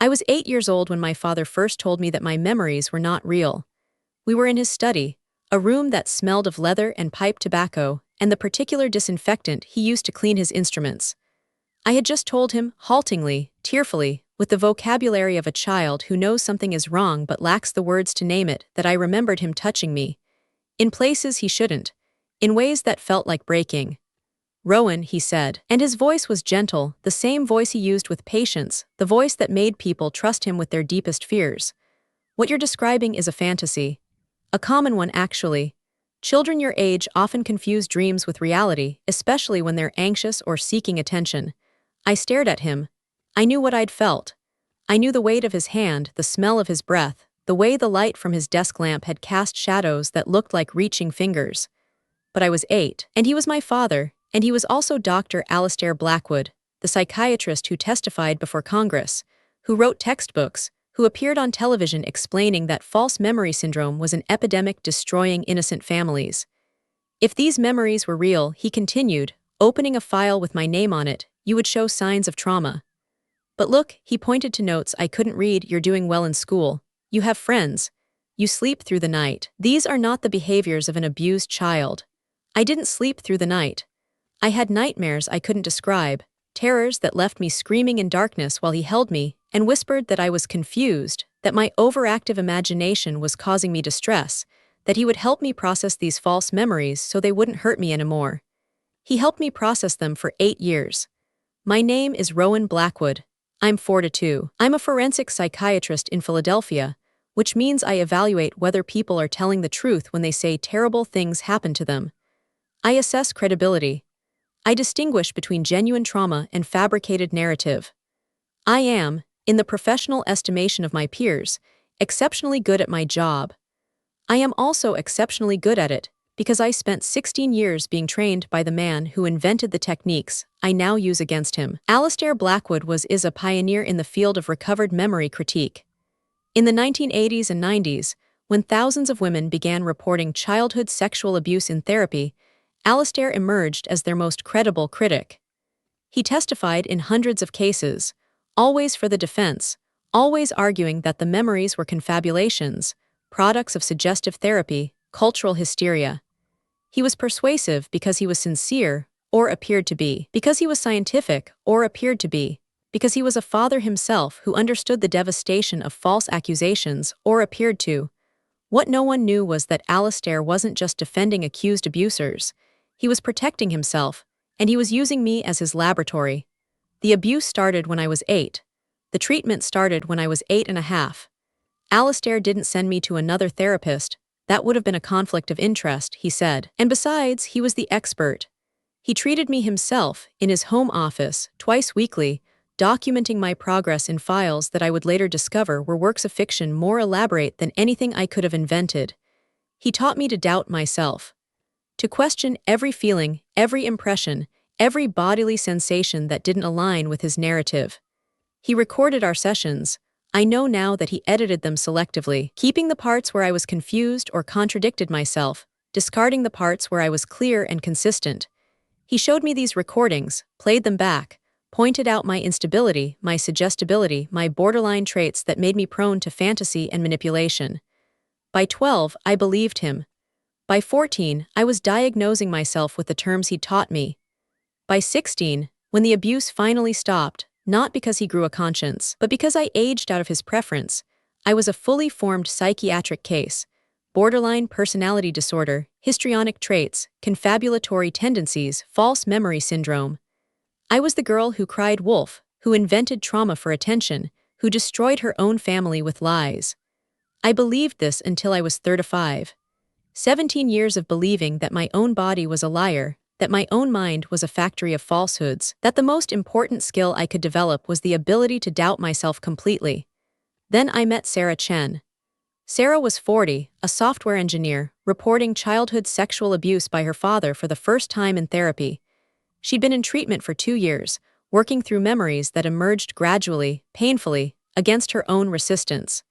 was 8 years old when my father first told me that my memories were not real. We were in his study, a room that smelled of leather and pipe tobacco, and the particular disinfectant he used to clean his instruments. I had just told him, haltingly, tearfully, with the vocabulary of a child who knows something is wrong but lacks the words to name it, that I remembered him touching me. In places he shouldn't. In ways that felt like breaking. "Rowan," he said, and his voice was gentle, the same voice he used with patience, the voice that made people trust him with their deepest fears. "What you're describing is a fantasy. A common one, actually. Children your age often confuse dreams with reality, especially when they're anxious or seeking attention." I stared at him. I knew what I'd felt. I knew the weight of his hand, the smell of his breath, the way the light from his desk lamp had cast shadows that looked like reaching fingers. But I was 8, and he was my father, and he was also Dr. Alistair Blackwood, the psychiatrist who testified before Congress, who wrote textbooks, who appeared on television explaining that false memory syndrome was an epidemic destroying innocent families. If these memories were real, he continued, opening a file with my name on it, you would show signs of trauma. But look, he pointed to notes I couldn't read. You're doing well in school. You have friends. You sleep through the night. These are not the behaviors of an abused child. I didn't sleep through the night. I had nightmares I couldn't describe, terrors that left me screaming in darkness while he held me and whispered that I was confused, that my overactive imagination was causing me distress, that he would help me process these false memories so they wouldn't hurt me anymore. He helped me process them for 8 years. My name is Rowan Blackwood. I'm 42. I'm a forensic psychiatrist in Philadelphia, which means I evaluate whether people are telling the truth when they say terrible things happen to them. I assess credibility. I distinguish between genuine trauma and fabricated narrative. I am, in the professional estimation of my peers, exceptionally good at my job. I am also exceptionally good at it because I spent 16 years being trained by the man who invented the techniques I now use against him. Alistair Blackwood is a pioneer in the field of recovered memory critique. In the 1980s and 90s, when thousands of women began reporting childhood sexual abuse in therapy, Alistair emerged as their most credible critic. He testified in hundreds of cases, always for the defense, always arguing that the memories were confabulations, products of suggestive therapy, cultural hysteria. He was persuasive because he was sincere, or appeared to be, because he was scientific, or appeared to be, because he was a father himself who understood the devastation of false accusations, or appeared to. What no one knew was that Alistair wasn't just defending accused abusers. He was protecting himself, and he was using me as his laboratory. The abuse started when I was 8. The treatment started when I was 8.5. Alistair didn't send me to another therapist. That would have been a conflict of interest, he said. And besides, he was the expert. He treated me himself, in his home office, twice weekly, documenting my progress in files that I would later discover were works of fiction more elaborate than anything I could have invented. He taught me to doubt myself. To question every feeling, every impression, every bodily sensation that didn't align with his narrative. He recorded our sessions. I know now that he edited them selectively, keeping the parts where I was confused or contradicted myself, discarding the parts where I was clear and consistent. He showed me these recordings, played them back, pointed out my instability, my suggestibility, my borderline traits that made me prone to fantasy and manipulation. By 12, I believed him. By 14, I was diagnosing myself with the terms he taught me. By 16, when the abuse finally stopped, not because he grew a conscience, but because I aged out of his preference, I was a fully formed psychiatric case, borderline personality disorder, histrionic traits, confabulatory tendencies, false memory syndrome. I was the girl who cried wolf, who invented trauma for attention, who destroyed her own family with lies. I believed this until I was 35. 17 years of believing that my own body was a liar, that my own mind was a factory of falsehoods, that the most important skill I could develop was the ability to doubt myself completely. Then I met Sarah Chen. Sarah was 40, a software engineer, reporting childhood sexual abuse by her father for the first time in therapy. She'd been in treatment for 2 years, working through memories that emerged gradually, painfully, against her own resistance.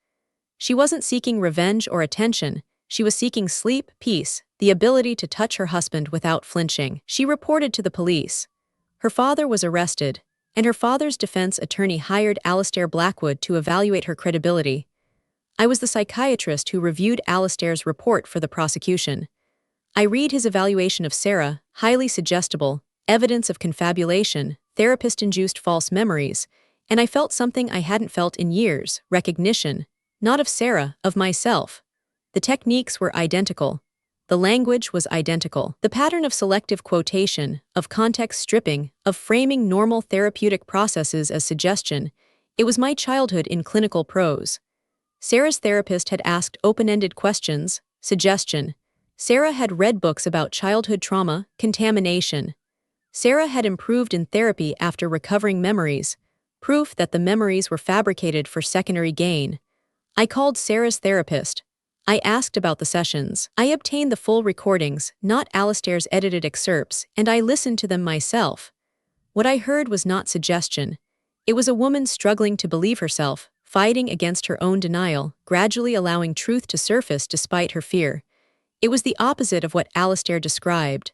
She wasn't seeking revenge or attention. She was seeking sleep, peace, the ability to touch her husband without flinching. She reported to the police. Her father was arrested, and her father's defense attorney hired Alistair Blackwood to evaluate her credibility. I was the psychiatrist who reviewed Alistair's report for the prosecution. I read his evaluation of Sarah, highly suggestible, evidence of confabulation, therapist-induced false memories, and I felt something I hadn't felt in years, recognition, not of Sarah, of myself. The techniques were identical. The language was identical. The pattern of selective quotation, of context stripping, of framing normal therapeutic processes as suggestion, it was my childhood in clinical prose. Sarah's therapist had asked open-ended questions, suggestion. Sarah had read books about childhood trauma, contamination. Sarah had improved in therapy after recovering memories, proof that the memories were fabricated for secondary gain. I called Sarah's therapist. I asked about the sessions. I obtained the full recordings, not Alistair's edited excerpts, and I listened to them myself. What I heard was not suggestion. It was a woman struggling to believe herself, fighting against her own denial, gradually allowing truth to surface despite her fear. It was the opposite of what Alistair described.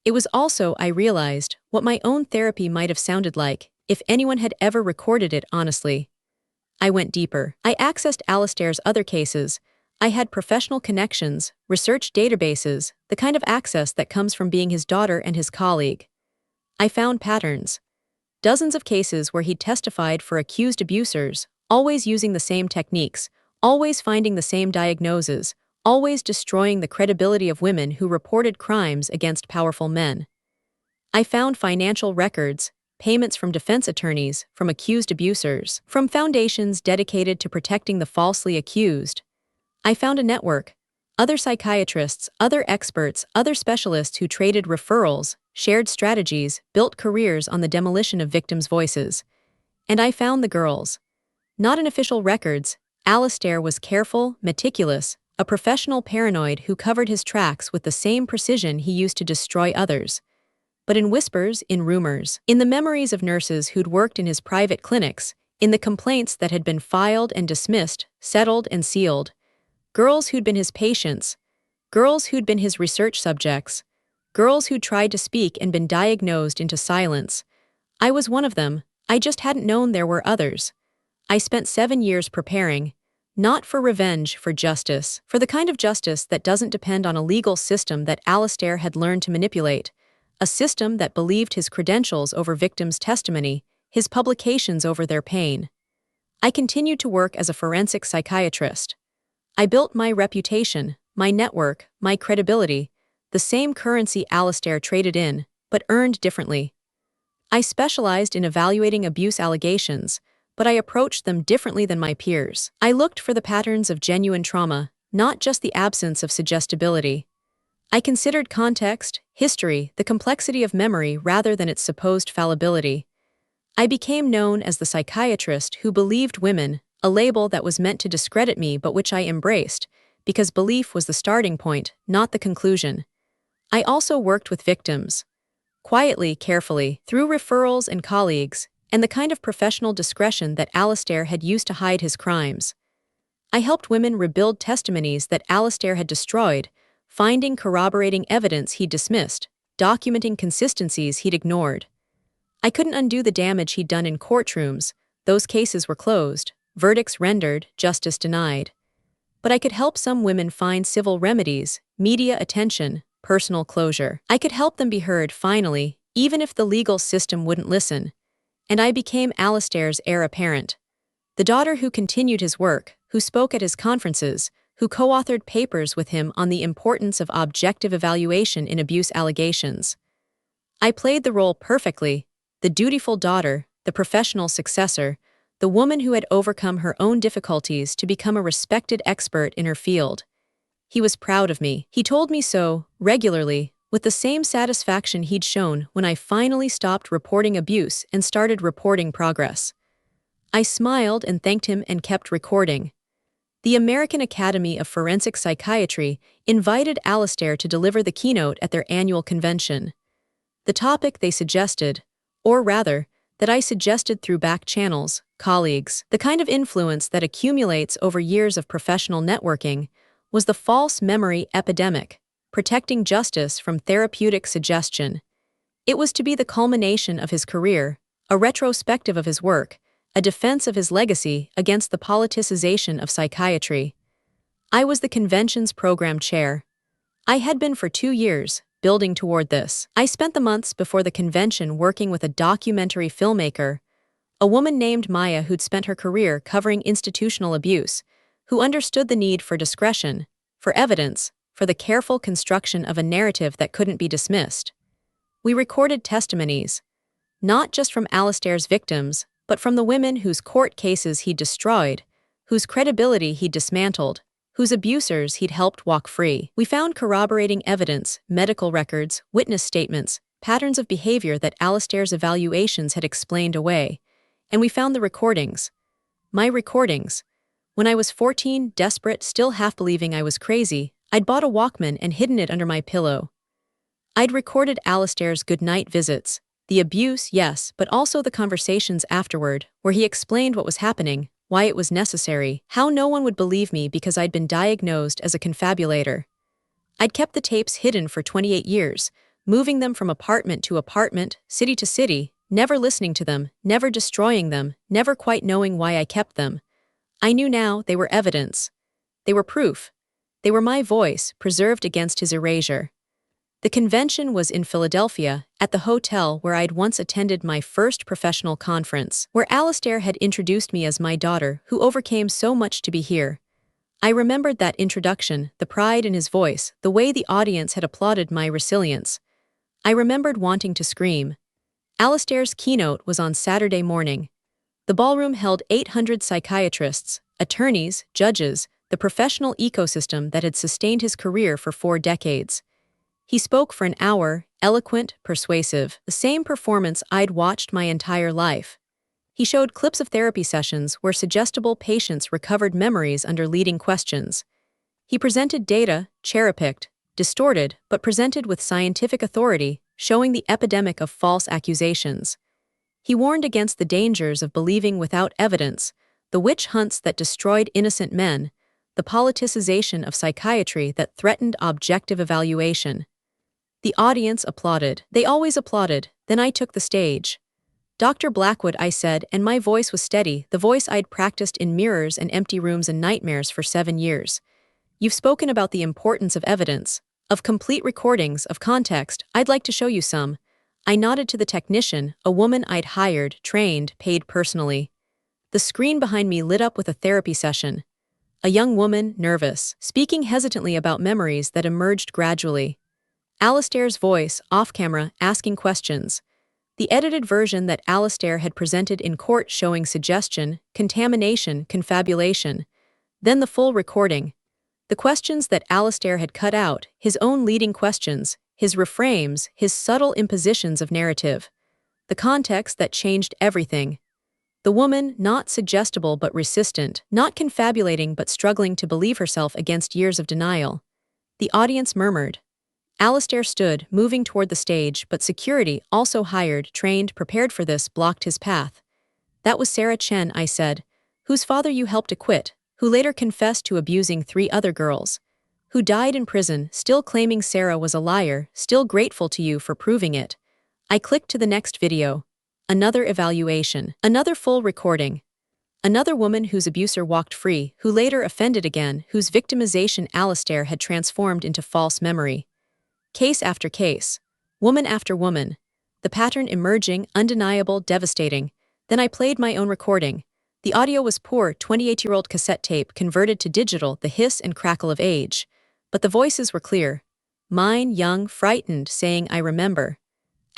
It was also, I realized, what my own therapy might have sounded like, if anyone had ever recorded it honestly. I went deeper. I accessed Alistair's other cases. I had professional connections, research databases, the kind of access that comes from being his daughter and his colleague. I found patterns. Dozens of cases where he'd testified for accused abusers, always using the same techniques, always finding the same diagnoses, always destroying the credibility of women who reported crimes against powerful men. I found financial records, payments from defense attorneys, from accused abusers, from foundations dedicated to protecting the falsely accused. I found a network, other psychiatrists, other experts, other specialists who traded referrals, shared strategies, built careers on the demolition of victims' voices. And I found the girls. Not in official records, Alistair was careful, meticulous, a professional paranoid who covered his tracks with the same precision he used to destroy others. But in whispers, in rumors, in the memories of nurses who'd worked in his private clinics, in the complaints that had been filed and dismissed, settled and sealed, girls who'd been his patients, girls who'd been his research subjects, girls who'd tried to speak and been diagnosed into silence. I was one of them, I just hadn't known there were others. I spent 7 years preparing, not for revenge, for justice, for the kind of justice that doesn't depend on a legal system that Alistair had learned to manipulate, a system that believed his credentials over victims' testimony, his publications over their pain. I continued to work as a forensic psychiatrist. I built my reputation, my network, my credibility, the same currency Alistair traded in, but earned differently. I specialized in evaluating abuse allegations, but I approached them differently than my peers. I looked for the patterns of genuine trauma, not just the absence of suggestibility. I considered context, history, the complexity of memory rather than its supposed fallibility. I became known as the psychiatrist who believed women, a label that was meant to discredit me but which I embraced, because belief was the starting point, not the conclusion. I also worked with victims. Quietly, carefully, through referrals and colleagues, and the kind of professional discretion that Alistair had used to hide his crimes. I helped women rebuild testimonies that Alistair had destroyed, finding corroborating evidence he'd dismissed, documenting consistencies he'd ignored. I couldn't undo the damage he'd done in courtrooms. Those cases were closed, verdicts rendered, justice denied. But I could help some women find civil remedies, media attention, personal closure. I could help them be heard finally, even if the legal system wouldn't listen. And I became Alistair's heir apparent. The daughter who continued his work, who spoke at his conferences, who co-authored papers with him on the importance of objective evaluation in abuse allegations. I played the role perfectly, the dutiful daughter, the professional successor, the woman who had overcome her own difficulties to become a respected expert in her field. He was proud of me. He told me so, regularly, with the same satisfaction he'd shown when I finally stopped reporting abuse and started reporting progress. I smiled and thanked him and kept recording. The American Academy of Forensic Psychiatry invited Alistair to deliver the keynote at their annual convention. The topic they suggested, or rather, that I suggested through back channels, colleagues, the kind of influence that accumulates over years of professional networking, was the false memory epidemic, protecting justice from therapeutic suggestion. It was to be the culmination of his career, a retrospective of his work, a defense of his legacy against the politicization of psychiatry. I was the convention's program chair. I had been for 2 years, building toward this. I spent the months before the convention working with a documentary filmmaker, a woman named Maya who'd spent her career covering institutional abuse, who understood the need for discretion, for evidence, for the careful construction of a narrative that couldn't be dismissed. We recorded testimonies, not just from Alistair's victims, but from the women whose court cases he'd destroyed, whose credibility he'd dismantled, whose abusers he'd helped walk free. We found corroborating evidence, medical records, witness statements, patterns of behavior that Alistair's evaluations had explained away. And we found the recordings. My recordings. When I was 14, desperate, still half believing I was crazy, I'd bought a Walkman and hidden it under my pillow. I'd recorded Alistair's goodnight visits, the abuse, yes, but also the conversations afterward, where he explained what was happening, why it was necessary, how no one would believe me because I'd been diagnosed as a confabulator. I'd kept the tapes hidden for 28 years, moving them from apartment to apartment, city to city, never listening to them, never destroying them, never quite knowing why I kept them. I knew now they were evidence. They were proof. They were my voice, preserved against his erasure. The convention was in Philadelphia, at the hotel where I'd once attended my first professional conference, where Alistair had introduced me as my daughter who overcame so much to be here. I remembered that introduction, the pride in his voice, the way the audience had applauded my resilience. I remembered wanting to scream. Alistair's keynote was on Saturday morning. The ballroom held 800 psychiatrists, attorneys, judges, the professional ecosystem that had sustained his career for 4 decades. He spoke for an hour, eloquent, persuasive, the same performance I'd watched my entire life. He showed clips of therapy sessions where suggestible patients recovered memories under leading questions. He presented data, cherry-picked, distorted, but presented with scientific authority, showing the epidemic of false accusations. He warned against the dangers of believing without evidence, the witch hunts that destroyed innocent men, the politicization of psychiatry that threatened objective evaluation. The audience applauded. They always applauded. Then I took the stage. "Dr. Blackwood," I said, and my voice was steady, the voice I'd practiced in mirrors and empty rooms and nightmares for 7 years. "You've spoken about the importance of evidence, of complete recordings, of context. I'd like to show you some." I nodded to the technician, a woman I'd hired, trained, paid personally. The screen behind me lit up with a therapy session. A young woman, nervous, speaking hesitantly about memories that emerged gradually. Alistair's voice, off-camera, asking questions. The edited version that Alistair had presented in court showing suggestion, contamination, confabulation. Then the full recording. The questions that Alistair had cut out, his own leading questions, his reframes, his subtle impositions of narrative. The context that changed everything. The woman, not suggestible but resistant, not confabulating but struggling to believe herself against years of denial. The audience murmured. Alistair stood, moving toward the stage, but security, also hired, trained, prepared for this, blocked his path. "That was Sarah Chen," I said, "whose father you helped acquit, who later confessed to abusing 3 other girls, who died in prison, still claiming Sarah was a liar, still grateful to you for proving it." I clicked to the next video. Another evaluation. Another full recording. Another woman whose abuser walked free, who later offended again, whose victimization Alistair had transformed into false memory. Case after case. Woman after woman. The pattern emerging, undeniable, devastating. Then I played my own recording. The audio was poor, 28-year-old cassette tape converted to digital, the hiss and crackle of age. But the voices were clear. Mine, young, frightened, saying, "I remember."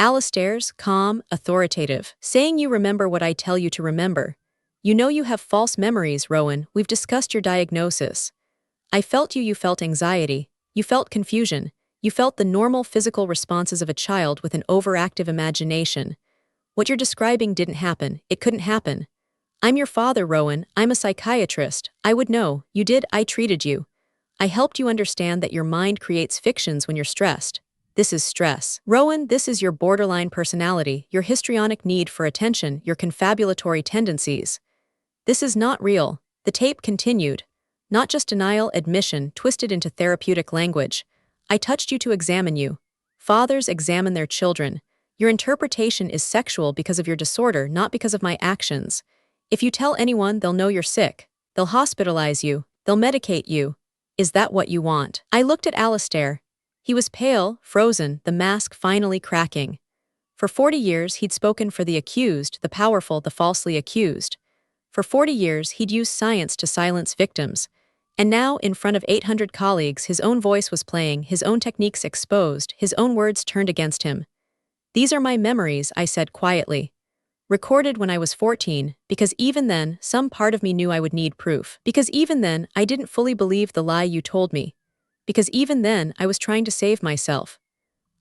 Alistair's, calm, authoritative, saying, "You remember what I tell you to remember. You know you have false memories, Rowan. We've discussed your diagnosis. I felt you felt anxiety. You felt confusion. You felt the normal physical responses of a child with an overactive imagination. What you're describing didn't happen. It couldn't happen. I'm your father, Rowan. I'm a psychiatrist. I would know. You did. I treated you. I helped you understand that your mind creates fictions when you're stressed. This is stress. Rowan, this is your borderline personality, your histrionic need for attention, your confabulatory tendencies. This is not real." The tape continued. "Not just denial, admission, twisted into therapeutic language. I touched you to examine you. Fathers examine their children. Your interpretation is sexual because of your disorder, not because of my actions. If you tell anyone, they'll know you're sick. They'll hospitalize you. They'll medicate you. Is that what you want? I looked at Alistair. He was pale, frozen, the mask finally cracking. For 40 years, he'd spoken for the accused, the powerful, the falsely accused. For 40 years, he'd used science to silence victims. And now, in front of 800 colleagues, his own voice was playing, his own techniques exposed, his own words turned against him. These are my memories, I said quietly. Recorded when I was 14, because even then, some part of me knew I would need proof. Because even then, I didn't fully believe the lie you told me. Because even then, I was trying to save myself.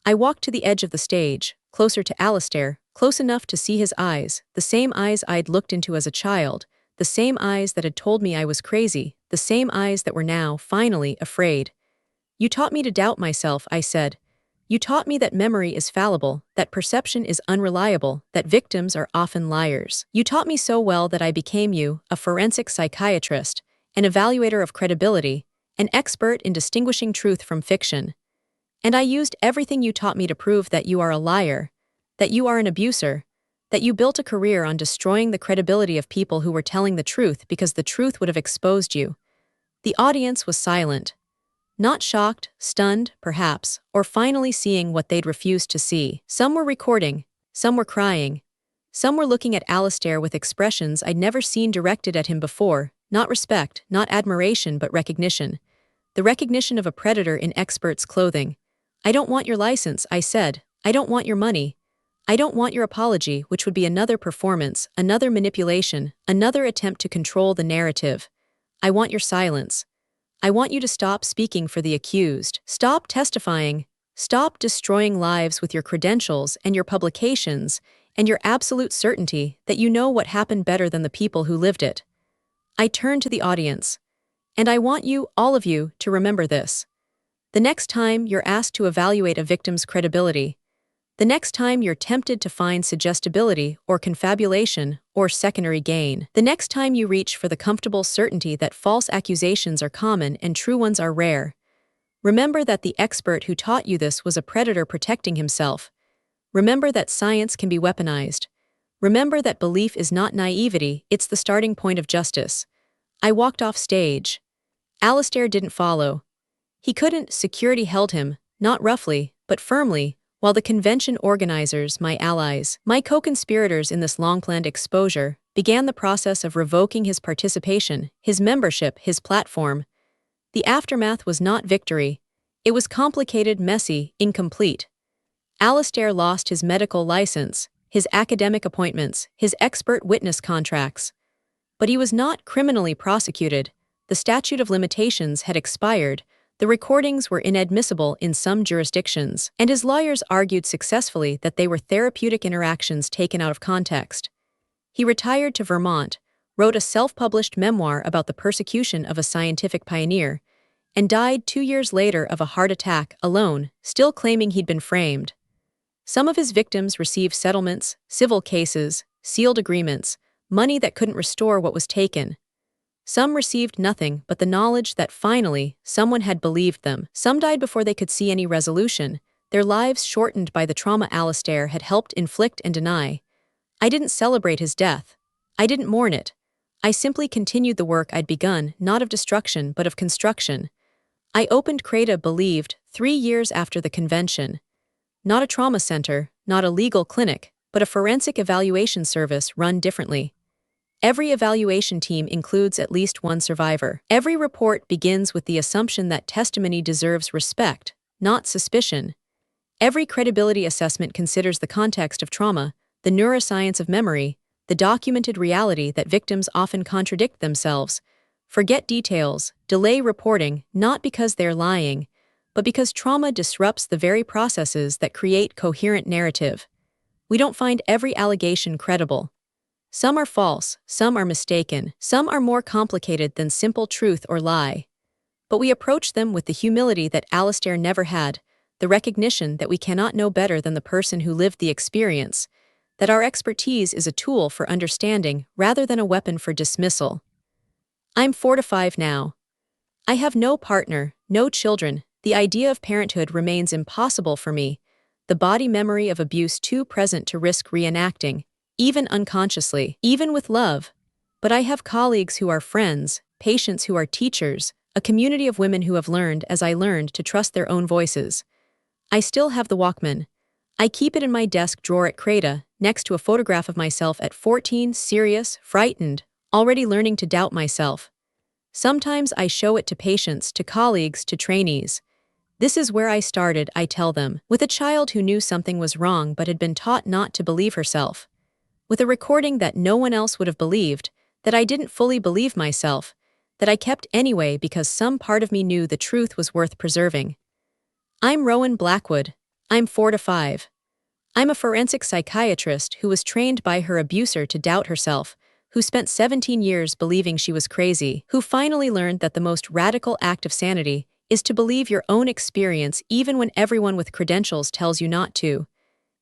I walked to the edge of the stage, closer to Alistair, close enough to see his eyes, the same eyes I'd looked into as a child, the same eyes that had told me I was crazy, the same eyes that were now, finally, afraid. You taught me to doubt myself, I said. You taught me that memory is fallible, that perception is unreliable, that victims are often liars. You taught me so well that I became you, a forensic psychiatrist, an evaluator of credibility, an expert in distinguishing truth from fiction. And I used everything you taught me to prove that you are a liar, that you are an abuser, that you built a career on destroying the credibility of people who were telling the truth because the truth would have exposed you. The audience was silent. Not shocked, stunned, perhaps, or finally seeing what they'd refused to see. Some were recording, some were crying. Some were looking at Alistair with expressions I'd never seen directed at him before, not respect, not admiration, but recognition. The recognition of a predator in expert's clothing. I don't want your license, I said. I don't want your money. I don't want your apology, which would be another performance, another manipulation, another attempt to control the narrative. I want your silence. I want you to stop speaking for the accused. Stop testifying. Stop destroying lives with your credentials and your publications and your absolute certainty that you know what happened better than the people who lived it. I turned to the audience. And I want you, all of you, to remember this. The next time you're asked to evaluate a victim's credibility, the next time you're tempted to find suggestibility or confabulation or secondary gain, the next time you reach for the comfortable certainty that false accusations are common and true ones are rare, remember that the expert who taught you this was a predator protecting himself. Remember that science can be weaponized. Remember that belief is not naivety, it's the starting point of justice. I walked off stage. Alistair didn't follow. He couldn't, security held him, not roughly, but firmly, while the convention organizers, my allies, my co-conspirators in this long-planned exposure, began the process of revoking his participation, his membership, his platform. The aftermath was not victory. It was complicated, messy, incomplete. Alistair lost his medical license, his academic appointments, his expert witness contracts. But he was not criminally prosecuted. The statute of limitations had expired. The recordings were inadmissible in some jurisdictions, and his lawyers argued successfully that they were therapeutic interactions taken out of context. He retired to Vermont, wrote a self-published memoir about the persecution of a scientific pioneer, and died 2 years later of a heart attack, alone, still claiming he'd been framed. Some of his victims received settlements, civil cases, sealed agreements, money that couldn't restore what was taken. Some received nothing but the knowledge that finally someone had believed them. Some died before they could see any resolution, their lives shortened by the trauma Alistair had helped inflict and deny. I didn't celebrate his death. I didn't mourn it. I simply continued the work I'd begun, not of destruction but of construction. I opened CREDA, believed, 3 years after the convention. Not a trauma center, not a legal clinic, but a forensic evaluation service run differently. Every evaluation team includes at least one survivor. Every report begins with the assumption that testimony deserves respect, not suspicion. Every credibility assessment considers the context of trauma, the neuroscience of memory, the documented reality that victims often contradict themselves, forget details, delay reporting, not because they're lying, but because trauma disrupts the very processes that create coherent narrative. We don't find every allegation credible. Some are false, some are mistaken, some are more complicated than simple truth or lie. But we approach them with the humility that Alistair never had, the recognition that we cannot know better than the person who lived the experience, that our expertise is a tool for understanding rather than a weapon for dismissal. I'm 45 now. I have no partner, no children. The idea of parenthood remains impossible for me. the body memory of abuse too present to risk reenacting, even unconsciously, even with love. But I have colleagues who are friends, patients who are teachers, a community of women who have learned, as I learned, to trust their own voices. I still have the Walkman. I keep it in my desk drawer at Creta, next to a photograph of myself at 14, serious, frightened, already learning to doubt myself. Sometimes I show it to patients, to colleagues, to trainees. This is where I started, I tell them, with a child who knew something was wrong but had been taught not to believe herself. With a recording that no one else would have believed, that I didn't fully believe myself, that I kept anyway because some part of me knew the truth was worth preserving. I'm Rowan Blackwood. I'm 45. I'm a forensic psychiatrist who was trained by her abuser to doubt herself, who spent 17 years believing she was crazy, who finally learned that the most radical act of sanity is to believe your own experience even when everyone with credentials tells you not to.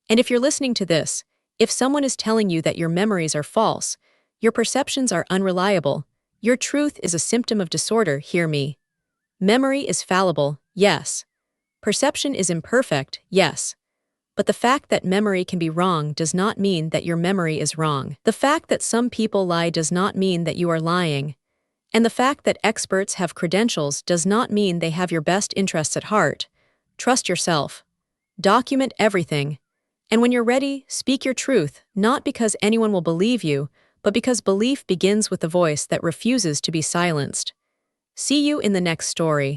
And if you're listening to this, if someone is telling you that your memories are false, your perceptions are unreliable, your truth is a symptom of disorder, hear me. Memory is fallible, yes. Perception is imperfect, yes. But the fact that memory can be wrong does not mean that your memory is wrong. The fact that some people lie does not mean that you are lying. And the fact that experts have credentials does not mean they have your best interests at heart. Trust yourself. Document everything. And when you're ready, speak your truth, not because anyone will believe you, but because belief begins with the voice that refuses to be silenced. See you in the next story.